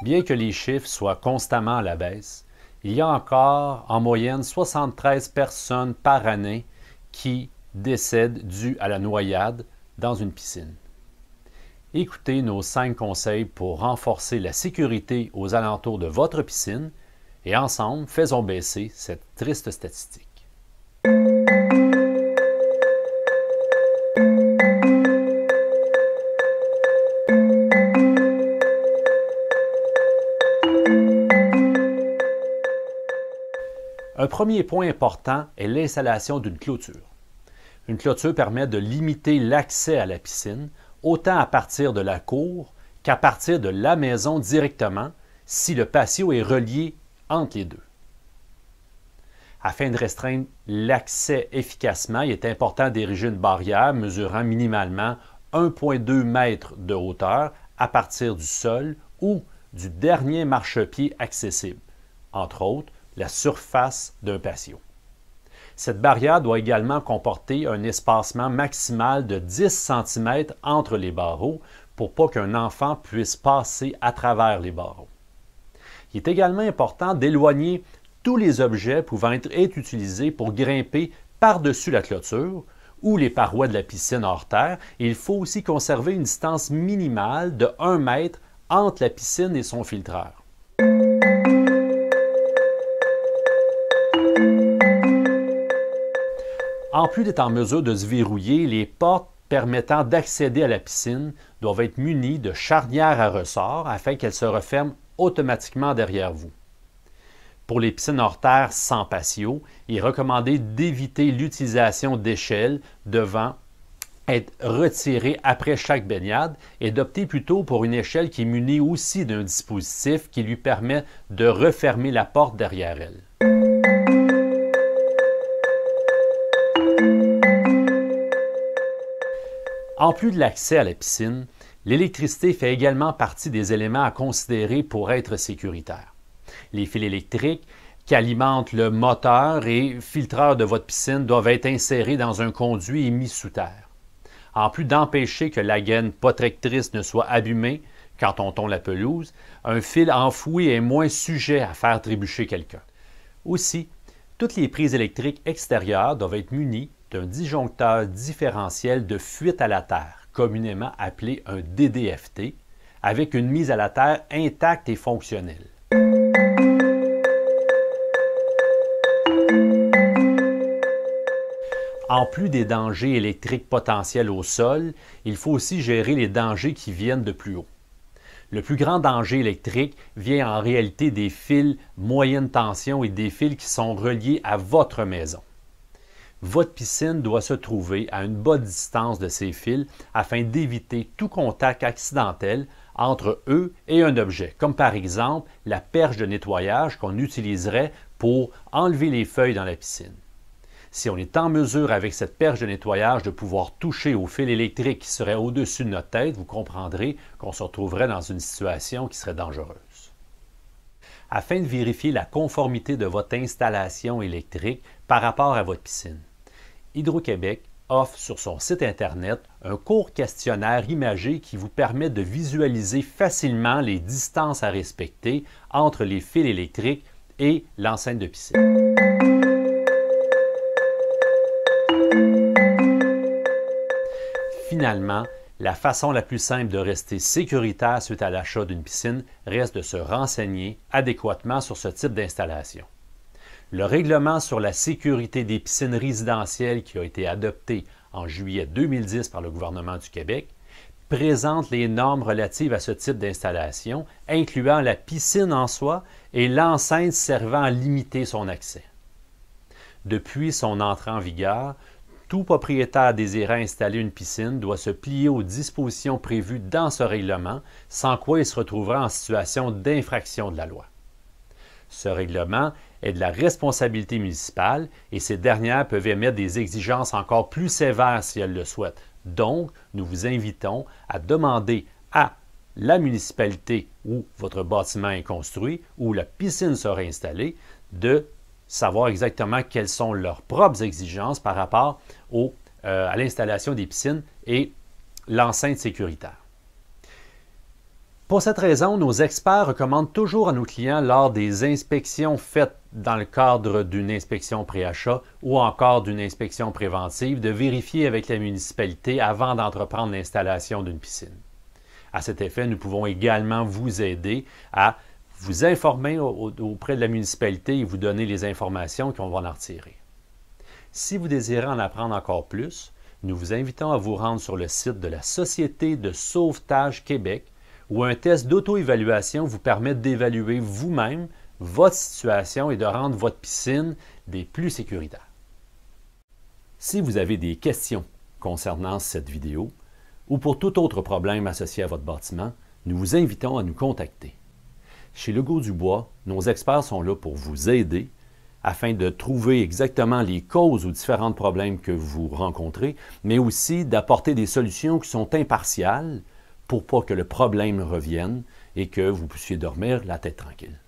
Bien que les chiffres soient constamment à la baisse, il y a encore en moyenne 73 personnes par année qui décèdent dues à la noyade dans une piscine. Écoutez nos 5 conseils pour renforcer la sécurité aux alentours de votre piscine et ensemble, faisons baisser cette triste statistique. Un premier point important est l'installation d'une clôture. Une clôture permet de limiter l'accès à la piscine, autant à partir de la cour qu'à partir de la maison directement, si le patio est relié entre les deux. Afin de restreindre l'accès efficacement, il est important d'ériger une barrière mesurant minimalement 1,2 m de hauteur à partir du sol ou du dernier marchepied accessible, entre autres la surface d'un patio. Cette barrière doit également comporter un espacement maximal de 10 cm entre les barreaux pour pas qu'un enfant puisse passer à travers les barreaux. Il est également important d'éloigner tous les objets pouvant être utilisés pour grimper par-dessus la clôture ou les parois de la piscine hors terre. Et il faut aussi conserver une distance minimale de 1 mètre entre la piscine et son filtreur. En plus d'être en mesure de se verrouiller, les portes permettant d'accéder à la piscine doivent être munies de charnières à ressort afin qu'elles se referment automatiquement derrière vous. Pour les piscines hors terre sans patio, il est recommandé d'éviter l'utilisation d'échelles devant être retirées après chaque baignade et d'opter plutôt pour une échelle qui est munie aussi d'un dispositif qui lui permet de refermer la porte derrière elle. En plus de l'accès à la piscine, l'électricité fait également partie des éléments à considérer pour être sécuritaire. Les fils électriques qui alimentent le moteur et filtreur de votre piscine doivent être insérés dans un conduit et mis sous terre. En plus d'empêcher que la gaine protectrice ne soit abîmée quand on tond la pelouse, un fil enfoui est moins sujet à faire trébucher quelqu'un. Aussi, toutes les prises électriques extérieures doivent être munies d'un disjoncteur différentiel de fuite à la terre, communément appelé un DDFT, avec une mise à la terre intacte et fonctionnelle. En plus des dangers électriques potentiels au sol, il faut aussi gérer les dangers qui viennent de plus haut. Le plus grand danger électrique vient en réalité des fils moyenne tension et des fils qui sont reliés à votre maison. Votre piscine doit se trouver à une bonne distance de ces fils afin d'éviter tout contact accidentel entre eux et un objet, comme par exemple la perche de nettoyage qu'on utiliserait pour enlever les feuilles dans la piscine. Si on est en mesure avec cette perche de nettoyage de pouvoir toucher au fil électrique qui serait au-dessus de notre tête, vous comprendrez qu'on se retrouverait dans une situation qui serait dangereuse. Afin de vérifier la conformité de votre installation électrique par rapport à votre piscine, Hydro-Québec offre sur son site Internet un court questionnaire imagé qui vous permet de visualiser facilement les distances à respecter entre les fils électriques et l'enceinte de piscine. Finalement, la façon la plus simple de rester sécuritaire suite à l'achat d'une piscine reste de se renseigner adéquatement sur ce type d'installation. Le règlement sur la sécurité des piscines résidentielles qui a été adopté en juillet 2010 par le gouvernement du Québec présente les normes relatives à ce type d'installation, incluant la piscine en soi et l'enceinte servant à limiter son accès. Depuis son entrée en vigueur, tout propriétaire désirant installer une piscine doit se plier aux dispositions prévues dans ce règlement, sans quoi il se retrouvera en situation d'infraction de la loi. Ce règlement est de la responsabilité municipale et ces dernières peuvent émettre des exigences encore plus sévères si elles le souhaitent. Donc, nous vous invitons à demander à la municipalité où votre bâtiment est construit, où la piscine sera installée, de savoir exactement quelles sont leurs propres exigences par rapport à l'installation des piscines et l'enceinte sécuritaire. Pour cette raison, nos experts recommandent toujours à nos clients lors des inspections faites dans le cadre d'une inspection pré-achat ou encore d'une inspection préventive de vérifier avec la municipalité avant d'entreprendre l'installation d'une piscine. À cet effet, nous pouvons également vous aider à vous informer auprès de la municipalité et vous donner les informations qu'on va en retirer. Si vous désirez en apprendre encore plus, nous vous invitons à vous rendre sur le site de la Société de sauvetage Québec où un test d'auto-évaluation vous permet d'évaluer vous-même votre situation et de rendre votre piscine des plus sécuritaires. Si vous avez des questions concernant cette vidéo ou pour tout autre problème associé à votre bâtiment, nous vous invitons à nous contacter. Chez Legault Dubois, nos experts sont là pour vous aider afin de trouver exactement les causes aux différents problèmes que vous rencontrez, mais aussi d'apporter des solutions qui sont impartiales pour pas que le problème revienne et que vous puissiez dormir la tête tranquille.